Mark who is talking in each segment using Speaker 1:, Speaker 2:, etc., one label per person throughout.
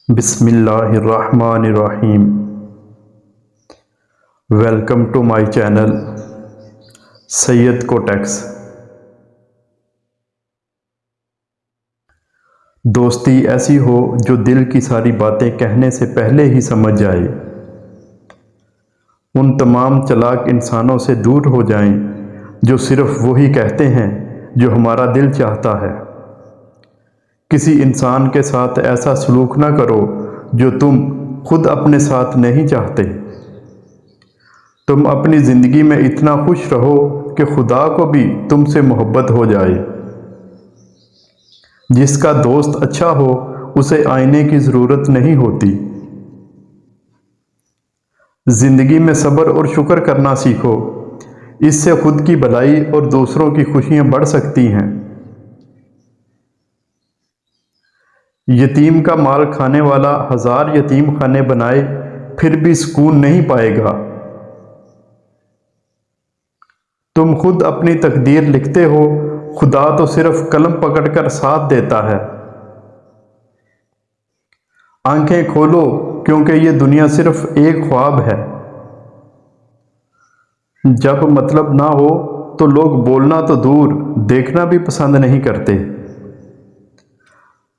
Speaker 1: بسم اللہ الرحمن الرحیم۔ Welcome to my channel Syed کوٹیکس۔ دوستی ایسی ہو جو دل کی ساری باتیں کہنے سے پہلے ہی سمجھ جائے، ان تمام چلاک انسانوں سے دور ہو جائیں جو صرف وہی کہتے ہیں جو ہمارا دل چاہتا ہے۔ کسی انسان کے ساتھ ایسا سلوک نہ کرو جو تم خود اپنے ساتھ نہیں چاہتے۔ تم اپنی زندگی میں اتنا خوش رہو کہ خدا کو بھی تم سے محبت ہو جائے۔ جس کا دوست اچھا ہو اسے آئینے کی ضرورت نہیں ہوتی۔ زندگی میں صبر اور شکر کرنا سیکھو، اس سے خود کی بھلائی اور دوسروں کی خوشیاں بڑھ سکتی ہیں۔ یتیم کا مال کھانے والا 1000 یتیم خانے بنائے پھر بھی سکون نہیں پائے گا۔ تم خود اپنی تقدیر لکھتے ہو، خدا تو صرف قلم پکڑ کر ساتھ دیتا ہے۔ آنکھیں کھولو کیونکہ یہ دنیا صرف ایک خواب ہے۔ جب مطلب نہ ہو تو لوگ بولنا تو دور دیکھنا بھی پسند نہیں کرتے۔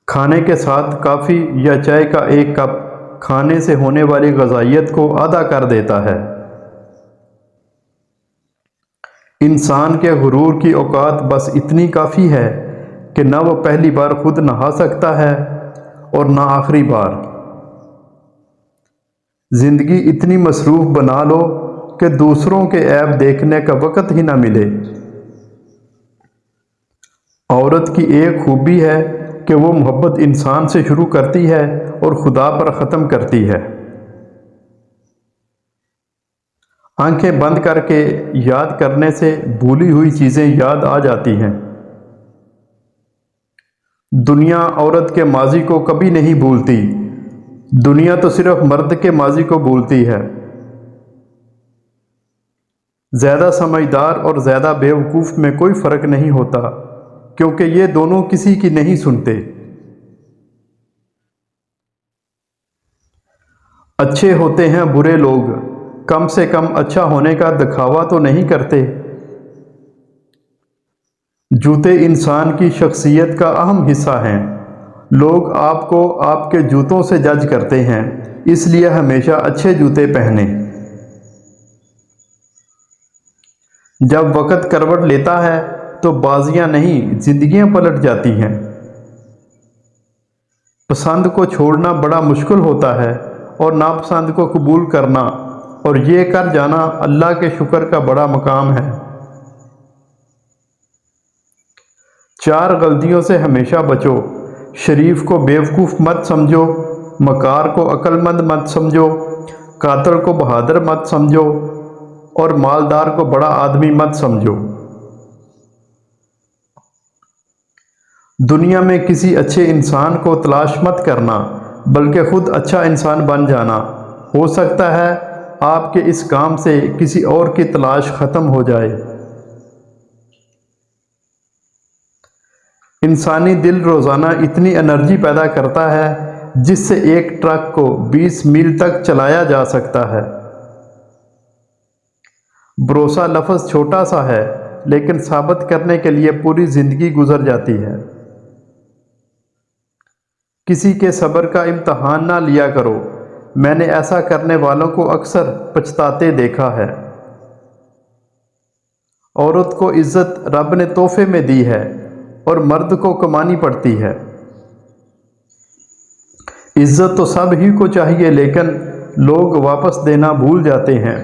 Speaker 1: کھانے کے ساتھ کافی یا چائے کا ایک کپ کھانے سے ہونے والی غذائیت کو آدھا کر دیتا ہے۔ انسان کے غرور کی اوقات بس اتنی کافی ہے کہ نہ وہ پہلی بار خود نہا سکتا ہے اور نہ آخری بار۔ زندگی اتنی مصروف بنا لو کہ دوسروں کے عیب دیکھنے کا وقت ہی نہ ملے۔ عورت کی ایک خوبی ہے کہ وہ محبت انسان سے شروع کرتی ہے اور خدا پر ختم کرتی ہے۔ آنکھیں بند کر کے یاد کرنے سے بھولی ہوئی چیزیں یاد آ جاتی ہیں۔ دنیا عورت کے ماضی کو کبھی نہیں بھولتی، دنیا تو صرف مرد کے ماضی کو بھولتی ہے۔ زیادہ سمجھدار اور زیادہ بیوقوف میں کوئی فرق نہیں ہوتا، کیونکہ یہ دونوں کسی کی نہیں سنتے۔ اچھے ہوتے ہیں برے لوگ، کم سے کم اچھا ہونے کا دکھاوا تو نہیں کرتے۔ جوتے انسان کی شخصیت کا اہم حصہ ہیں۔ لوگ آپ کو آپ کے جوتوں سے جج کرتے ہیں، اس لیے ہمیشہ اچھے جوتے پہنیں۔ جب وقت کروٹ لیتا ہے تو بازیاں نہیں زندگیاں پلٹ جاتی ہیں۔ پسند کو چھوڑنا بڑا مشکل ہوتا ہے اور ناپسند کو قبول کرنا اور یہ کر جانا اللہ کے شکر کا بڑا مقام ہے۔ 4 غلطیوں سے ہمیشہ بچو۔ شریف کو بیوقوف مت سمجھو، مکار کو عقل مند مت سمجھو، قاتل کو بہادر مت سمجھو اور مالدار کو بڑا آدمی مت سمجھو۔ دنیا میں کسی اچھے انسان کو تلاش مت کرنا بلکہ خود اچھا انسان بن جانا۔ ہو سکتا ہے آپ کے اس کام سے کسی اور کی تلاش ختم ہو جائے۔ انسانی دل روزانہ اتنی انرجی پیدا کرتا ہے جس سے ایک ٹرک کو 20 میل تک چلایا جا سکتا ہے۔ بھروسہ لفظ چھوٹا سا ہے لیکن ثابت کرنے کے لیے پوری زندگی گزر جاتی ہے۔ کسی کے صبر کا امتحان نہ لیا کرو، میں نے ایسا کرنے والوں کو اکثر پچھتاتے دیکھا ہے۔ عورت کو عزت رب نے تحفے میں دی ہے اور مرد کو کمانی پڑتی ہے۔ عزت تو سب ہی کو چاہیے لیکن لوگ واپس دینا بھول جاتے ہیں۔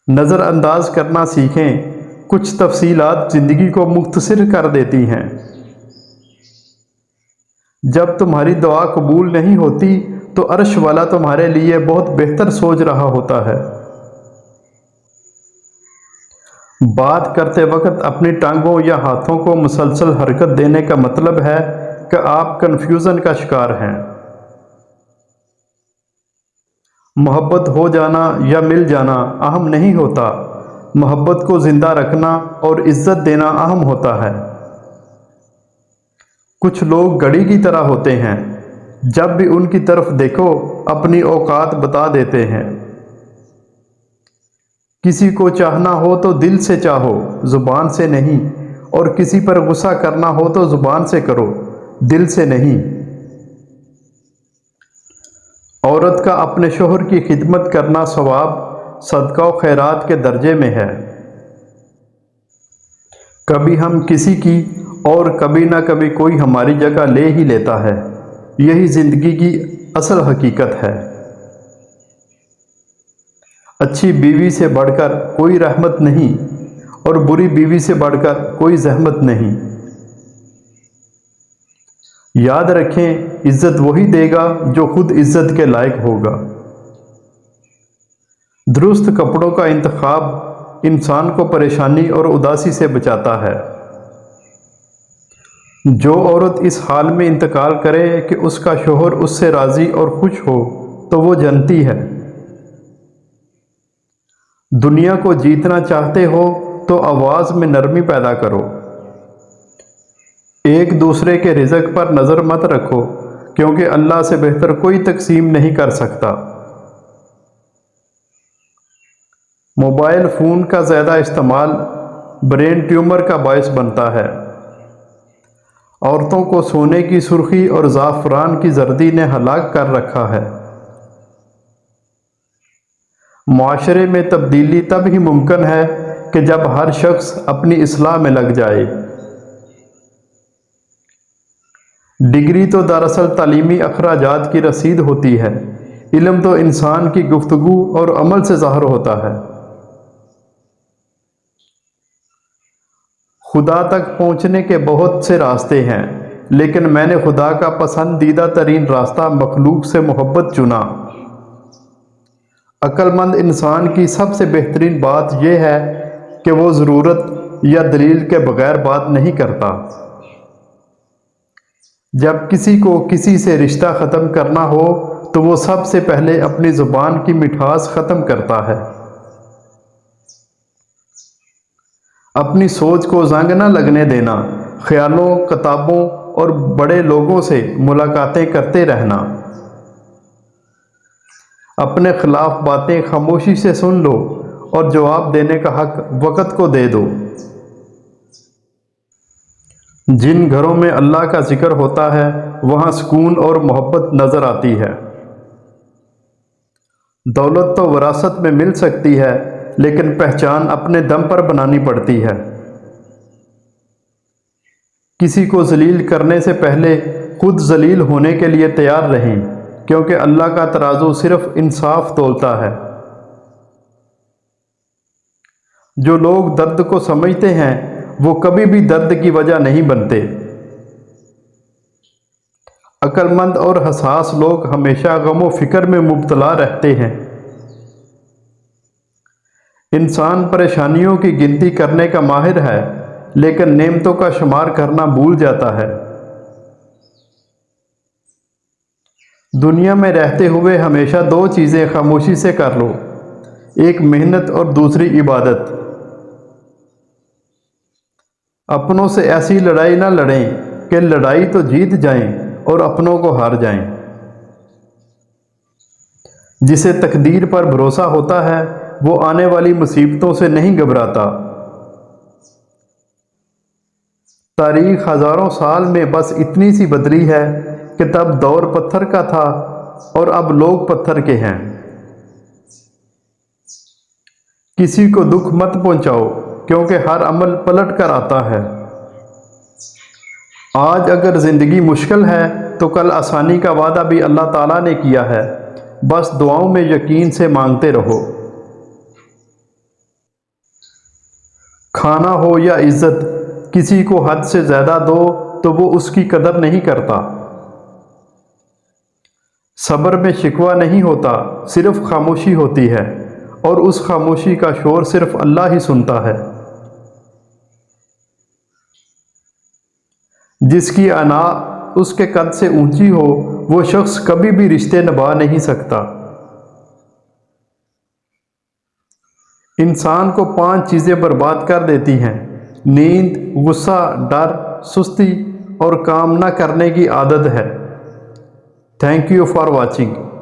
Speaker 1: نظر انداز کرنا سیکھیں، کچھ تفصیلات زندگی کو مختصر کر دیتی ہیں۔ جب تمہاری دعا قبول نہیں ہوتی تو عرش والا تمہارے لیے بہت بہتر سوچ رہا ہوتا ہے۔ بات کرتے وقت اپنی ٹانگوں یا ہاتھوں کو مسلسل حرکت دینے کا مطلب ہے کہ آپ کنفیوژن کا شکار ہیں۔ محبت ہو جانا یا مل جانا اہم نہیں ہوتا، محبت کو زندہ رکھنا اور عزت دینا اہم ہوتا ہے۔ کچھ لوگ گھڑی کی طرح ہوتے ہیں، جب بھی ان کی طرف دیکھو اپنی اوقات بتا دیتے ہیں۔ کسی کو چاہنا ہو تو دل سے چاہو، زبان سے نہیں، اور کسی پر غصہ کرنا ہو تو زبان سے کرو، دل سے نہیں۔ عورت کا اپنے شوہر کی خدمت کرنا ثواب صدقہ و خیرات کے درجے میں ہے۔ کبھی ہم کسی کی اور کبھی نہ کبھی کوئی ہماری جگہ لے ہی لیتا ہے، یہی زندگی کی اصل حقیقت ہے۔ اچھی بیوی سے بڑھ کر کوئی رحمت نہیں، اور بری بیوی سے بڑھ کر کوئی زحمت نہیں۔ یاد رکھیں، عزت وہی دے گا جو خود عزت کے لائق ہوگا۔ درست کپڑوں کا انتخاب انسان کو پریشانی اور اداسی سے بچاتا ہے۔ جو عورت اس حال میں انتقال کرے کہ اس کا شوہر اس سے راضی اور خوش ہو تو وہ جنتی ہے۔ دنیا کو جیتنا چاہتے ہو تو آواز میں نرمی پیدا کرو۔ ایک دوسرے کے رزق پر نظر مت رکھو، کیونکہ اللہ سے بہتر کوئی تقسیم نہیں کر سکتا۔ موبائل فون کا زیادہ استعمال برین ٹیومر کا باعث بنتا ہے۔ عورتوں کو سونے کی سرخی اور زعفران کی زردی نے ہلاک کر رکھا ہے۔ معاشرے میں تبدیلی تب ہی ممکن ہے کہ جب ہر شخص اپنی اصلاح میں لگ جائے۔ ڈگری تو دراصل تعلیمی اخراجات کی رسید ہوتی ہے، علم تو انسان کی گفتگو اور عمل سے ظاہر ہوتا ہے۔ خدا تک پہنچنے کے بہت سے راستے ہیں، لیکن میں نے خدا کا پسندیدہ ترین راستہ مخلوق سے محبت چنا۔ عقل مند انسان کی سب سے بہترین بات یہ ہے کہ وہ ضرورت یا دلیل کے بغیر بات نہیں کرتا۔ جب کسی کو کسی سے رشتہ ختم کرنا ہو تو وہ سب سے پہلے اپنی زبان کی مٹھاس ختم کرتا ہے۔ اپنی سوچ کو زنگ نہ لگنے دینا، خیالوں، کتابوں اور بڑے لوگوں سے ملاقاتیں کرتے رہنا۔ اپنے خلاف باتیں خاموشی سے سن لو اور جواب دینے کا حق وقت کو دے دو۔ جن گھروں میں اللہ کا ذکر ہوتا ہے وہاں سکون اور محبت نظر آتی ہے۔ دولت تو وراثت میں مل سکتی ہے، لیکن پہچان اپنے دم پر بنانی پڑتی ہے۔ کسی کو ذلیل کرنے سے پہلے خود ذلیل ہونے کے لیے تیار رہیں، کیونکہ اللہ کا ترازو صرف انصاف تولتا ہے۔ جو لوگ درد کو سمجھتے ہیں وہ کبھی بھی درد کی وجہ نہیں بنتے۔ عقل مند اور حساس لوگ ہمیشہ غم و فکر میں مبتلا رہتے ہیں۔ انسان پریشانیوں کی گنتی کرنے کا ماہر ہے، لیکن نعمتوں کا شمار کرنا بھول جاتا ہے۔ دنیا میں رہتے ہوئے ہمیشہ دو چیزیں خاموشی سے کر لو، ایک محنت اور دوسری عبادت۔ اپنوں سے ایسی لڑائی نہ لڑیں کہ لڑائی تو جیت جائیں اور اپنوں کو ہار جائیں۔ جسے تقدیر پر بھروسہ ہوتا ہے وہ آنے والی مصیبتوں سے نہیں گھبراتا۔ تاریخ ہزاروں سال میں بس اتنی سی بدلی ہے کہ تب دور پتھر کا تھا اور اب لوگ پتھر کے ہیں۔ کسی کو دکھ مت پہنچاؤ، کیونکہ ہر عمل پلٹ کر آتا ہے۔ آج اگر زندگی مشکل ہے تو کل آسانی کا وعدہ بھی اللہ تعالیٰ نے کیا ہے، بس دعاؤں میں یقین سے مانگتے رہو۔ کھانا ہو یا عزت، کسی کو حد سے زیادہ دو تو وہ اس کی قدر نہیں کرتا۔ صبر میں شکوہ نہیں ہوتا، صرف خاموشی ہوتی ہے، اور اس خاموشی کا شور صرف اللہ ہی سنتا ہے۔ جس کی انا اس کے قد سے اونچی ہو وہ شخص کبھی بھی رشتے نبھا نہیں سکتا۔ انسان کو 5 چیزیں برباد کر دیتی ہیں: نیند، غصہ، ڈر، سستی اور کام نہ کرنے کی عادت ہے۔ Thank you for watching.